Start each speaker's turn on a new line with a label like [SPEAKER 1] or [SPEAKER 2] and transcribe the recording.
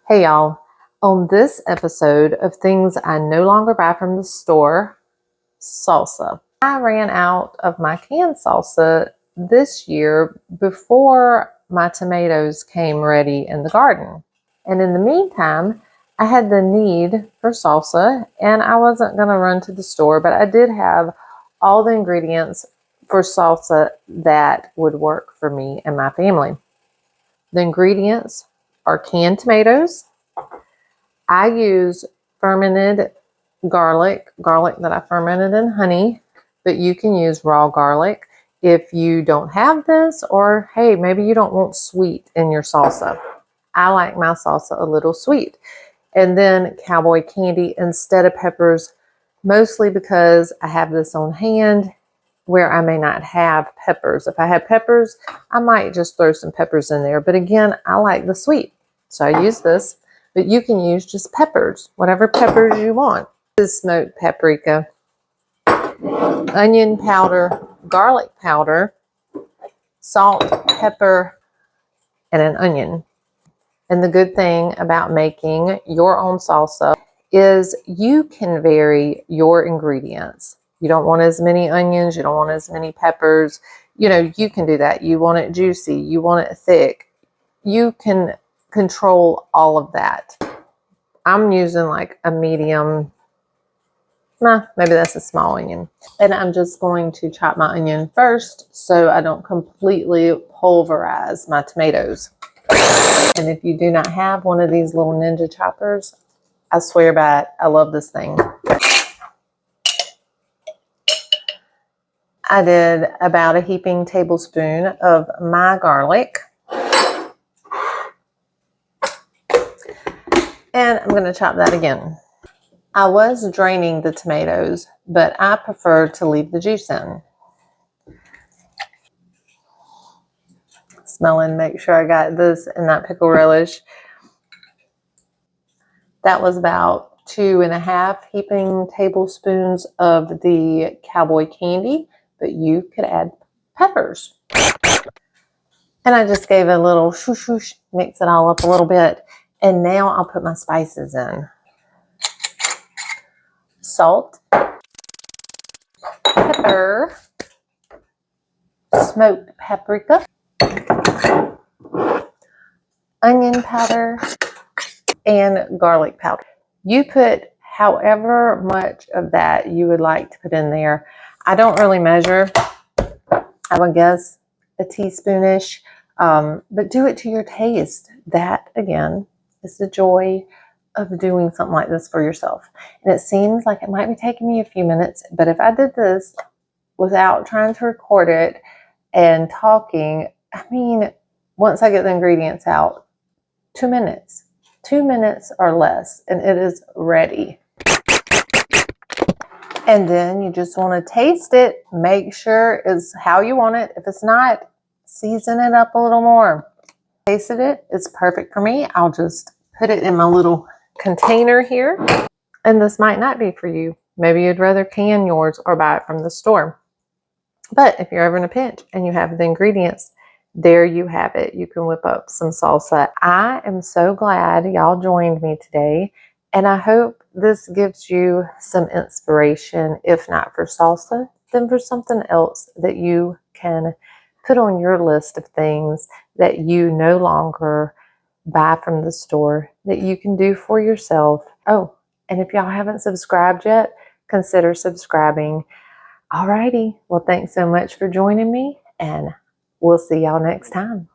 [SPEAKER 1] Hey y'all, on this episode of things I no longer buy from the store, salsa. I ran out of my canned salsa this year before my tomatoes came ready in the garden. And in the meantime, I had the need for salsa and I wasn't going to run to the store, but I did have all the ingredients for salsa that would work for me and my family. The ingredients are canned tomatoes. I use fermented garlic that I fermented in honey, but you can use raw garlic if you don't have this, or hey, maybe you don't want sweet in your salsa. I like my salsa a little sweet. And then cowboy candy instead of peppers, mostly because I have this on hand where I may not have peppers. If I had peppers, I might just throw some peppers in there. But again, I like the sweet, so I use this. But you can use just peppers, whatever peppers you want. This is smoked paprika, onion powder, garlic powder, salt, pepper, and an onion. And the good thing about making your own salsa is you can vary your ingredients. You don't want as many onions, you don't want as many peppers. You know, you can do that. You want it juicy, you want it thick. You can control all of that. I'm using like a medium, maybe that's a small onion. And I'm just going to chop my onion first so I don't completely pulverize my tomatoes. And if you do not have one of these little ninja choppers, I swear by it, I love this thing. I did about a heaping tablespoon of my garlic. And I'm going to chop that again. I was draining the tomatoes, but I prefer to leave the juice in. Smelling, make sure I got this and that pickle relish. That was about 2.5 heaping tablespoons of the cowboy candy, but you could add peppers. And I just gave a little shoosh shoosh, mix it all up a little bit. And now I'll put my spices in. Salt, pepper, smoked paprika, onion powder, and garlic powder. You put however much of that you would like to put in there. I don't really measure. I would guess a teaspoonish, but do it to your taste. That, again, is the joy of doing something like this for yourself. And it seems like it might be taking me a few minutes, but if I did this without trying to record it and talking, I mean, once I get the ingredients out, 2 minutes. 2 minutes or less, and it is ready. And then you just want to taste it. Make sure it's how you want it. If it's not, season it up a little more. Tasted it. It's perfect for me. I'll just put it in my little container here. And this might not be for you. Maybe you'd rather can yours or buy it from the store. But if you're ever in a pinch and you have the ingredients, there you have it. You can whip up some salsa. I am so glad y'all joined me today. And I hope this gives you some inspiration, if not for salsa, then for something else that you can put on your list of things that you no longer buy from the store, that you can do for yourself. Oh, and if y'all haven't subscribed yet, consider subscribing. Alrighty, well, thanks so much for joining me, and we'll see y'all next time.